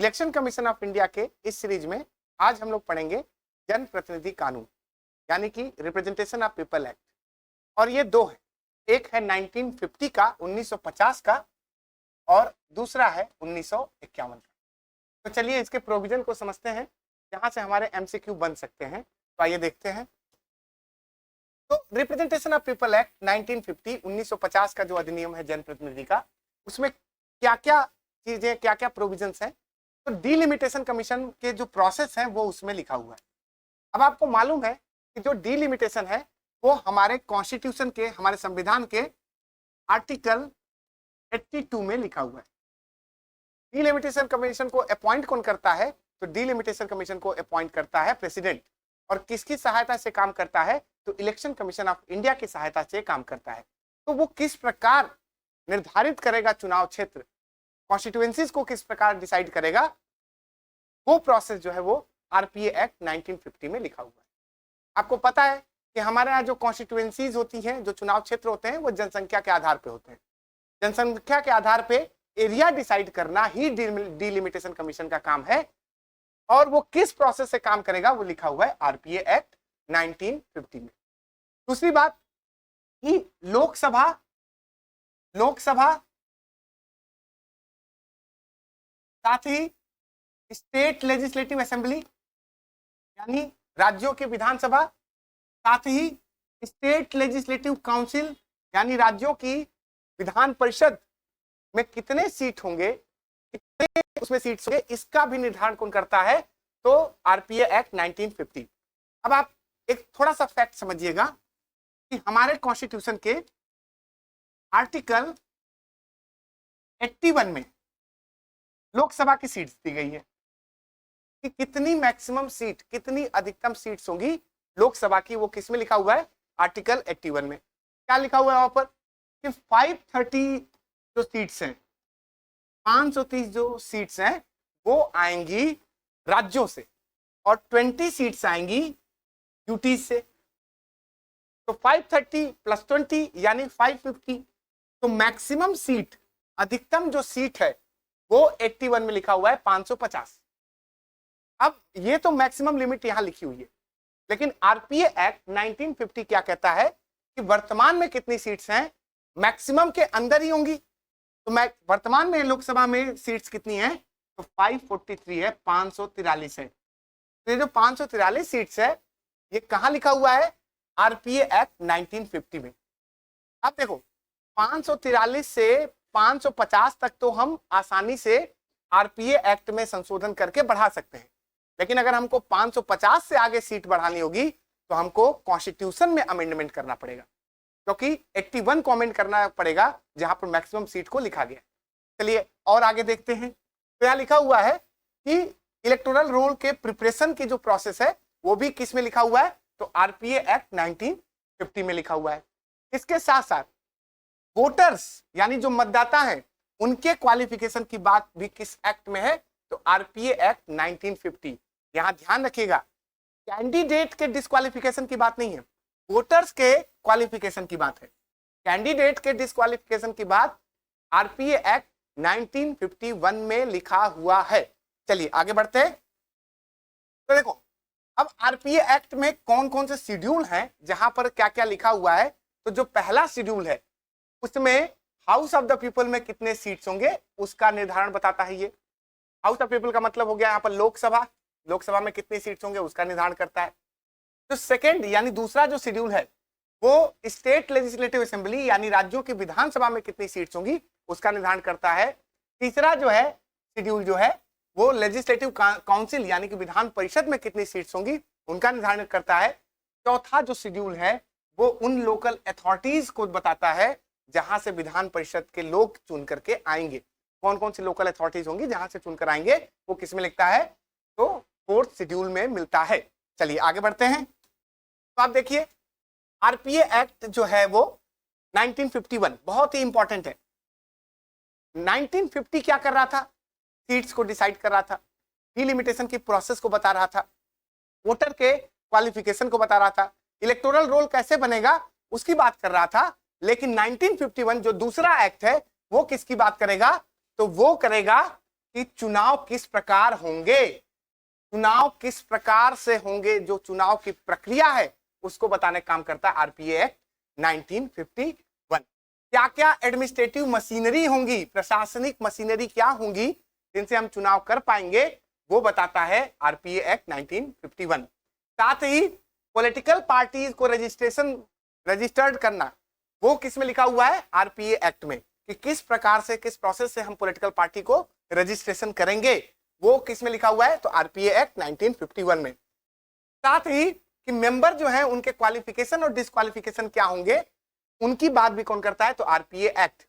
Election commission of India के इस series में आज हम लोग पढ़ेंगे जन प्रतिनिधि कानून यानी कि रिप्रेजेंटेशन ऑफ पीपल एक्ट। और ये दो है, एक है 1950 का 1950 का और दूसरा है 1951 का। तो चलिए इसके प्रोविजन को समझते हैं जहां से हमारे एमसीक्यू बन सकते हैं। तो आइए देखते हैं। तो रिप्रेजेंटेशन ऑफ पीपल एक्ट 1950 1950 का जो अधिनियम है जन प्रतिनिधि का, उसमें क्या क्या चीजें क्या क्या प्रोविजंस हैं। तो डीलिमिटेशन कमीशन के जो प्रोसेस हैं वो उसमें लिखा हुआ है। अब आपको मालूम है कि जो डीलिमिटेशन है वो हमारे कॉन्स्टिट्यूशन के, हमारे संविधान के आर्टिकल 82 में लिखा हुआ है। डीलिमिटेशन कमीशन को अपॉइंट कौन करता है? तो डीलिमिटेशन कमीशन को अपॉइंट करता है प्रेसिडेंट। और किसकी सहायता से काम करता है? तो इलेक्शन कमीशन ऑफ इंडिया की सहायता से काम करता है। तो वो किस प्रकार निर्धारित करेगा चुनाव क्षेत्र, कॉन्स्टिट्यूएंसीज को किस प्रकार डिसाइड करेगा, वो प्रोसेस जो है वो आरपीए एक्ट 1950 में लिखा हुआ है। आपको पता है कि हमारे यहाँ जो कॉन्स्टिट्यूएंसीज होती हैं, जो चुनाव क्षेत्र होते हैं, वो जनसंख्या के आधार पे होते हैं। जनसंख्या के आधार पे एरिया डिसाइड करना ही डीलिमिटेशन कमीशन का काम है। और वो किस प्रोसेस से काम करेगा वो लिखा हुआ है आरपीए एक्ट 1950 में। दूसरी बात कि लोकसभा साथ ही स्टेट लेजिस्लेटिव असेंबली यानी राज्यों के विधानसभा, साथ ही स्टेट लेजिस्लेटिव काउंसिल यानी राज्यों की विधान परिषद में कितने सीट होंगे, कितने उसमें सीट्स होंगे, इसका भी निर्धारण कौन करता है? तो आरपीए एक्ट 1950। अब आप एक थोड़ा सा फैक्ट समझिएगा कि हमारे कॉन्स्टिट्यूशन के आर्टिकल 81 में लोकसभा की सीट्स दी गई है कि कितनी मैक्सिमम सीट, कितनी अधिकतम सीट्स होंगी लोकसभा की, वो किस में लिखा हुआ है? आर्टिकल 81 में। क्या लिखा हुआ है वहां पर कि 530 जो सीट्स हैं, 530 जो सीट्स हैं वो आएंगी राज्यों से और 20 सीट्स आएंगी यूटी से। तो 530 प्लस 20 यानी 550। तो मैक्सिमम सीट, अधिकतम जो सीट है वो 81 में लिखा हुआ है 550। अब ये तो मैक्सिमम लिमिट यहां लिखी हुई है, लेकिन आरपीए एक्ट 1950 क्या कहता है कि वर्तमान में कितनी सीट्स हैं, मैक्सिमम के अंदर ही होंगी। तो वर्तमान में लोकसभा में सीट्स कितनी हैं? तो 543 है, 543 है। तो ये जो 543 सीट्स है ये कहां लिखा हुआ है? आरपीए एक्ट 1950 में। अब देखो 543 से 550 तक तो हम आसानी से आरपीए एक्ट में संशोधन करके बढ़ा सकते हैं, लेकिन अगर हमको 550 से आगे सीट बढ़ानी होगी तो हमको कॉन्स्टिट्यूशन में अमेंडमेंट करना पड़ेगा, क्योंकि 81 को अमेंड करना पड़ेगा जहां पर मैक्सिमम सीट को लिखा गया। चलिए और आगे देखते हैं। तो यहां लिखा हुआ है कि इलेक्टोरल रोल के प्रिपरेशन की जो प्रोसेस है वो भी किस में लिखा हुआ है? तो आरपीए एक्ट 1950 में लिखा हुआ है। इसके साथ साथ वोटर्स यानी जो मतदाता हैं उनके क्वालिफिकेशन की बात भी किस एक्ट में है? तो आरपीए एक्ट 1950। यहां ध्यान रखिएगा, कैंडिडेट के डिस्क्वालिफिकेशन की बात नहीं है, वोटर्स के क्वालिफिकेशन की बात है। कैंडिडेट के डिस्क्वालिफिकेशन की बात आरपीए एक्ट 1951 में लिखा हुआ है। चलिए आगे बढ़ते हैं। तो देखो अब आरपीए एक्ट में कौन कौन से शेड्यूल हैं, जहां पर क्या क्या लिखा हुआ है। तो जो पहला शेड्यूल है उसमें हाउस ऑफ द पीपल में कितने सीट्स होंगे उसका निर्धारण बताता है। ये हाउस ऑफ पीपल का मतलब हो गया यहाँ पर लोकसभा, लोकसभा में कितनी सीट्स होंगे उसका निर्धारण करता है। तो सेकेंड यानी दूसरा जो शेड्यूल है वो स्टेट लेजिस्लेटिव असेंबली यानी राज्यों की विधानसभा में कितनी सीट्स होंगी उसका निर्धारण करता है। तीसरा जो है शेड्यूल जो है वो लेजिस्लेटिव काउंसिल यानी कि विधान परिषद में कितनी सीट्स होंगी उनका निर्धारण करता है। चौथा जो शेड्यूल है वो उन लोकल अथॉरिटीज को बताता है जहां से विधान परिषद के लोग चुन करके आएंगे। कौन कौन सी लोकल अथॉरिटीज होंगी जहां से चुनकर आएंगे वो किस में लिखता है? तो फोर्थ शेड्यूल में मिलता है। चलिए आगे बढ़ते हैं। तो आप देखिए आरपीए एक्ट जो है वो 1951 बहुत ही इंपॉर्टेंट है। 1950 क्या कर रहा था? सीट्स को डिसाइड कर रहा था, डिलिमिटेशन की प्रोसेस को बता रहा था, वोटर के क्वालिफिकेशन को बता रहा था, इलेक्टोरल रोल कैसे बनेगा उसकी बात कर रहा था। लेकिन 1951 जो दूसरा एक्ट है वो किसकी बात करेगा? तो वो करेगा कि चुनाव किस प्रकार होंगे, चुनाव किस प्रकार से होंगे, जो चुनाव की प्रक्रिया है उसको बताने का काम करता है आरपीए एक्ट 1951। क्या क्या एडमिनिस्ट्रेटिव मशीनरी होंगी, प्रशासनिक मशीनरी क्या होंगी जिनसे हम चुनाव कर पाएंगे, वो बताता है आरपीए एक्ट 1951। साथ ही पॉलिटिकल पार्टीज को रजिस्टर्ड करना, वो किस में लिखा हुआ है, आरपीए एक्ट में, कि किस प्रकार से, किस प्रोसेस से हम पॉलिटिकल पार्टी को रजिस्ट्रेशन करेंगे, वो किस में लिखा हुआ है, तो आरपीए एक्ट 1951 में। साथ ही कि मेंबर जो है उनके क्वालिफिकेशन और डिस्क्वालिफिकेशन क्या होंगे, उनकी बात भी कौन करता है, तो आरपीए एक्ट।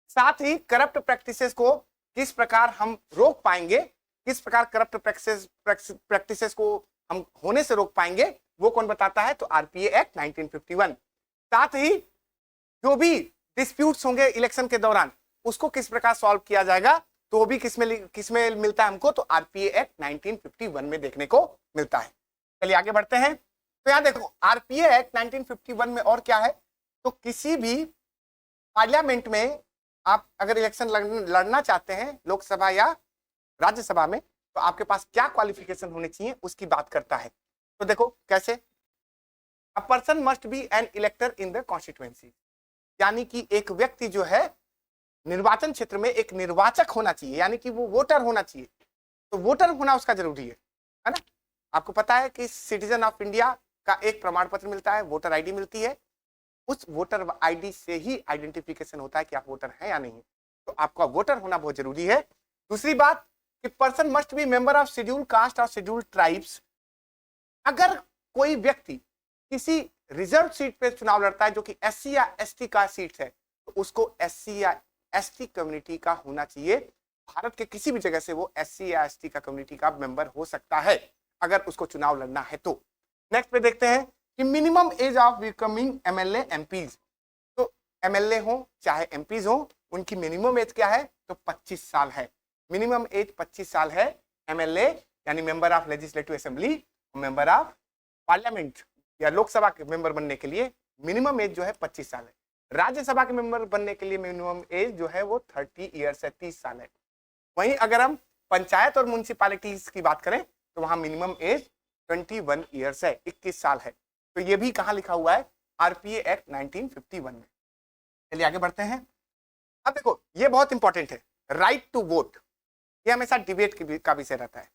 साथ ही करप्ट प्रैक्टिसेस को किस प्रकार हम रोक पाएंगे, किस प्रकार करप्ट प्रैक्टिसेस को हम होने से रोक पाएंगे, वो कौन बताता है, तो आरपीए एक्ट 1951। साथ ही जो भी डिस्प्यूट्स होंगे इलेक्शन के दौरान, उसको किस प्रकार सॉल्व किया जाएगा, तो वो भी किसमें मिलता है हमको, तो आरपीए एक्ट 1951 में देखने को मिलता है। चलिए आगे बढ़ते हैं। तो यहां देखो आरपीए एक्ट 1951 में और क्या है, तो किसी भी पार्लियामेंट में आप अगर इलेक्शन लड़ना चाहते हैं, लोकसभा या राज्यसभा में, तो आपके पास क्या क्वालिफिकेशन होने चाहिए उसकी बात करता है। तो देखो कैसे, a person must be an elector in the constituency, यानी कि एक व्यक्ति जो है निर्वाचन क्षेत्र में एक निर्वाचक होना चाहिए, यानी कि वो वोटर होना चाहिए। तो वोटर होना उसका जरूरी है ना। आपको पता है कि सिटीजन ऑफ इंडिया का एक प्रमाण पत्र मिलता है, वोटर आईडी मिलती है, उस वोटर आईडी से ही आइडेंटिफिकेशन होता है कि आप वोटर हैं या नहीं। तो आपका वोटर होना बहुत जरूरी है। दूसरी बात कि person must B member of schedule caste और शेड्यूल ट्राइब्स। अगर कोई व्यक्ति किसी रिजर्व सीट पे चुनाव लड़ता है जो कि एससी या एसटी का सीट है, तो उसको एससी या एसटी कम्युनिटी का होना चाहिए। भारत के किसी भी जगह से वो एससी या एसटी का कम्युनिटी का मेंबर हो सकता है अगर उसको चुनाव लड़ना है तो। नेक्स्ट पे देखते हैं कि minimum age of becoming MLA MPs. तो एमएलए हो चाहे एमपीज हो, उनकी मिनिमम एज क्या है, तो 25 साल है। मिनिमम एज 25 साल है एमएलए यानी member of legislative assembly, member of parliament या लोकसभा के मेंबर बनने के लिए मिनिमम एज जो है 25 साल है। राज्यसभा के मेंबर बनने के लिए मिनिमम एज जो है वो 30 ईयर्स है, 30 साल है। वहीं अगर हम पंचायत और म्युनिसिपैलिटीज की बात करें तो वहां मिनिमम एज 21 ईयर्स है, 21 साल है। तो ये भी कहां लिखा हुआ है, आरपीए एक्ट 1951 में। चलिए आगे बढ़ते हैं। अब देखो ये बहुत इंपॉर्टेंट है, राइट टू वोट। ये हमेशा डिबेट का विषय रहता है।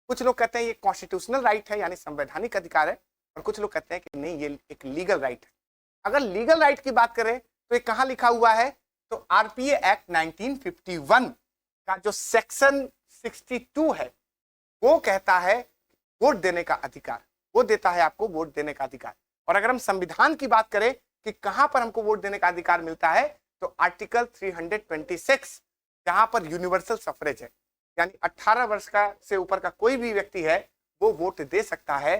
कुछ लोग कहते हैं ये कॉन्स्टिट्यूशनल राइट है यानी संवैधानिक अधिकार है, और कुछ लोग कहते हैं कि नहीं ये एक लीगल राइट है। अगर लीगल राइट की बात करें तो ये कहां लिखा हुआ है, तो आरपीए एक्ट 1951 का जो सेक्शन 62 है वो कहता है वोट देने का अधिकार, वो देता है आपको वोट देने का अधिकार। और अगर हम संविधान की बात करें कि कहां पर हमको वोट देने का अधिकार मिलता है, तो आर्टिकल 326 जहां पर यूनिवर्सल सफरेज है, यानी 18 वर्ष का से ऊपर का कोई भी व्यक्ति है वो वोट दे सकता है,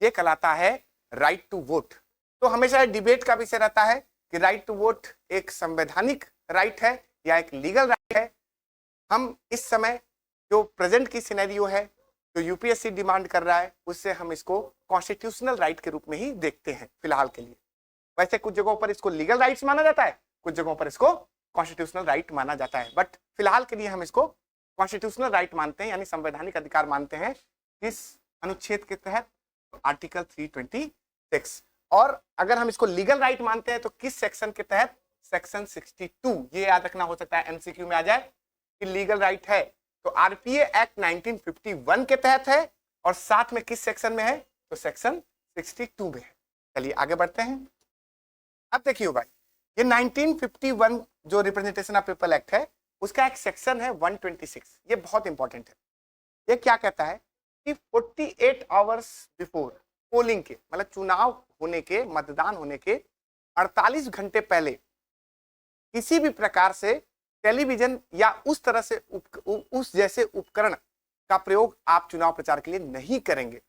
ये कहलाता है राइट टू वोट। तो हमेशा डिबेट का विषय रहता है कि राइट टू वोट एक संवैधानिक राइट है या एक लीगल राइट है। हम इस समय जो प्रेजेंट की सिनेरियो है, जो यूपीएससी डिमांड कर रहा है, उससे हम इसको कॉन्स्टिट्यूशनल राइट के रूप में ही देखते हैं फिलहाल के लिए। वैसे कुछ जगहों पर इसको लीगल राइट्स माना जाता है, कुछ जगहों पर इसको कॉन्स्टिट्यूशनल राइट माना जाता है, बट फिलहाल के लिए हम इसको कॉन्स्टिट्यूशनल राइट मानते हैं, यानी संवैधानिक अधिकार मानते हैं। इस अनुच्छेद के तहत आर्टिकल 326। और अगर हम इसको लीगल राइट मानते हैं तो किस सेक्शन के तहत, सेक्शन 62। ये याद रखना, हो सकता है एमसीक्यू में आ जाए कि लीगल राइट है तो आरपीए एक्ट 1951 के तहत है, और साथ में किस सेक्शन में है, तो सेक्शन 62 में है। चलिए आगे बढ़ते हैं। अब देखिए भाई, ये 1951 जो रिप्रेजेंटेशन ऑफ पीपल एक्ट है उसका एक सेक्शन है 126। ये बहुत इंपॉर्टेंट है। ये क्या कहता है कि 48 आवर्स बिफोर पोलिंग के, मतलब चुनाव होने के, मतदान होने के 48 घंटे पहले किसी भी प्रकार से टेलीविजन या उस तरह से उस जैसे उपकरण का प्रयोग आप चुनाव प्रचार के लिए नहीं करेंगे।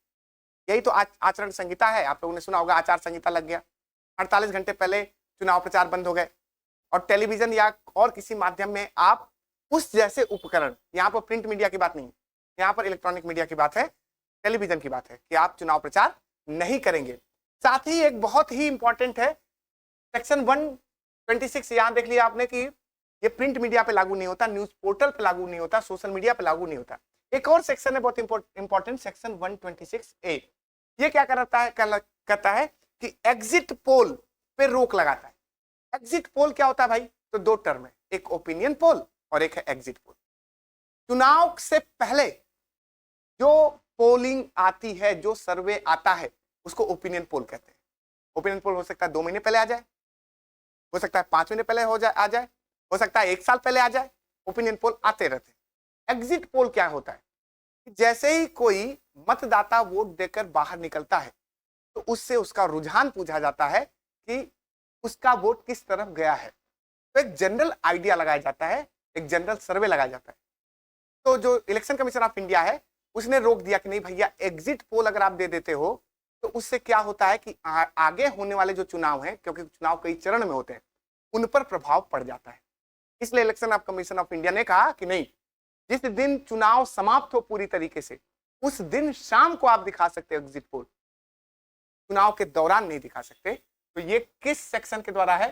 यही तो आचरण संहिता है। आप लोगों ने सुना होगा आचार संहिता लग गया, 48 घंटे पहले चुनाव प्रचार बंद हो गए, और टेलीविजन या और किसी माध्यम में आप उस जैसे उपकरण, यहाँ पर प्रिंट मीडिया की बात नहीं, यहाँ पर इलेक्ट्रॉनिक मीडिया की बात है, टेलीविजन की बात है कि आप चुनाव प्रचार नहीं करेंगे। साथ ही एक बहुत ही इंपॉर्टेंट है सेक्शन 126, यहां देख लिया आपने कि ये प्रिंट मीडिया पे लागू नहीं होता, न्यूज पोर्टल पे लागू नहीं होता, सोशल मीडिया पे लागू नहीं होता। एक और सेक्शन है बहुत इंपॉर्टेंट, सेक्शन 126A। ये क्या कहता है कि एग्जिट पोल पे रोक लगाता है। एग्जिट पोल क्या होता है भाई? तो दो टर्म है, एक ओपिनियन पोल और एक है एग्जिट पोल। चुनाव से पहले जो पोलिंग आती है, जो सर्वे आता है, उसको ओपिनियन पोल कहते हैं। ओपिनियन पोल हो सकता है 2 महीने पहले आ जाए, हो सकता है 5 महीने पहले आ जाए, हो सकता है 1 साल पहले आ जाए। ओपिनियन पोल आते रहते हैं। एग्जिट पोल क्या होता है? जैसे ही कोई मतदाता वोट देकर बाहर निकलता है तो उससे उसका रुझान पूछा जाता है कि उसका वोट किस तरफ गया है। तो एक जनरल आइडिया लगाया जाता है, एक जनरल सर्वे लगाया जाता है। तो जो इलेक्शन कमीशन ऑफ इंडिया है उसने रोक दिया कि नहीं भैया, एग्जिट पोल अगर आप दे देते हो तो उससे क्या होता है कि आगे होने वाले जो चुनाव हैं, क्योंकि चुनाव कई चरण में होते हैं, उन पर प्रभाव पड़ जाता है। इसलिए election of commission of India ने कहा कि नहीं, जिस दिन चुनाव समाप्त हो पूरी तरीके से, उस दिन शाम को आप दिखा सकते हो एग्जिट पोल, चुनाव के दौरान नहीं दिखा सकते। तो ये किस सेक्शन के द्वारा है?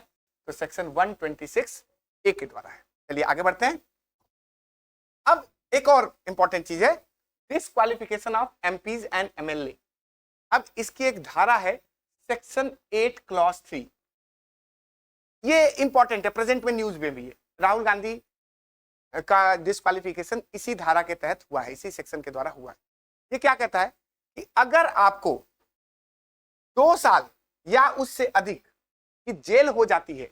तो सेक्शन 126A के द्वारा है। चलिए आगे बढ़ते हैं। अब एक और इंपॉर्टेंट चीज है, disqualification of MPs and MLA. अब इसकी एक धारा है सेक्शन 8 क्लॉज 3। ये इंपॉर्टेंट है, प्रेजेंट में न्यूज में भी है। राहुल गांधी का डिस्क्वालिफिकेशन इसी धारा के तहत हुआ है, इसी सेक्शन के द्वारा हुआ है। ये क्या कहता है कि अगर आपको 2 साल या उससे अधिक की जेल हो जाती है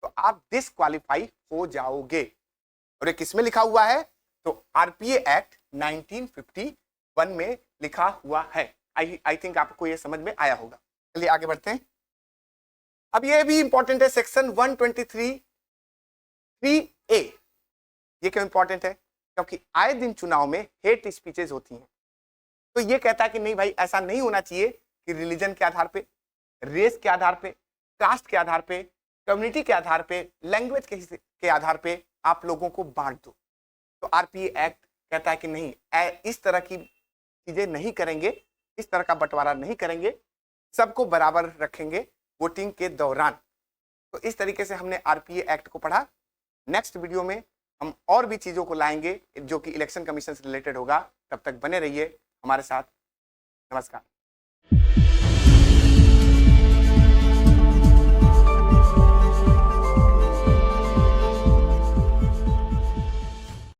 तो आप डिस्क्वालीफाई हो जाओगे। और ये किसमें लिखा हुआ है? तो आरपीए एक्ट 1951 में लिखा हुआ है। आई थिंक आपको ये समझ में आया होगा। चलिए आगे बढ़ते हैं। अब ये भी इंपॉर्टेंट है, सेक्शन 123(3)A। ये क्यों इंपॉर्टेंट है? क्योंकि आए दिन चुनाव में हेट स्पीचेस होती हैं। तो ये कहता है कि नहीं भाई, ऐसा नहीं होना चाहिए कि रिलीजन के आधार पे, रेस के आधार पे, कास्ट के आधार पे, कम्युनिटी के आधार पे, लैंग्वेज के आधार पे आप लोगों को बांट दो। तो आरपीए एक्ट कहता है कि नहीं, इस तरह की चीजें नहीं करेंगे, इस तरह का बंटवारा नहीं करेंगे, सबको बराबर रखेंगे वोटिंग के दौरान। तो इस तरीके से हमने आरपीए एक्ट को पढ़ा। नेक्स्ट वीडियो में हम और भी चीजों को लाएंगे जो कि इलेक्शन कमीशन से रिलेटेड होगा। तब तक बने रहिए हमारे साथ। नमस्कार।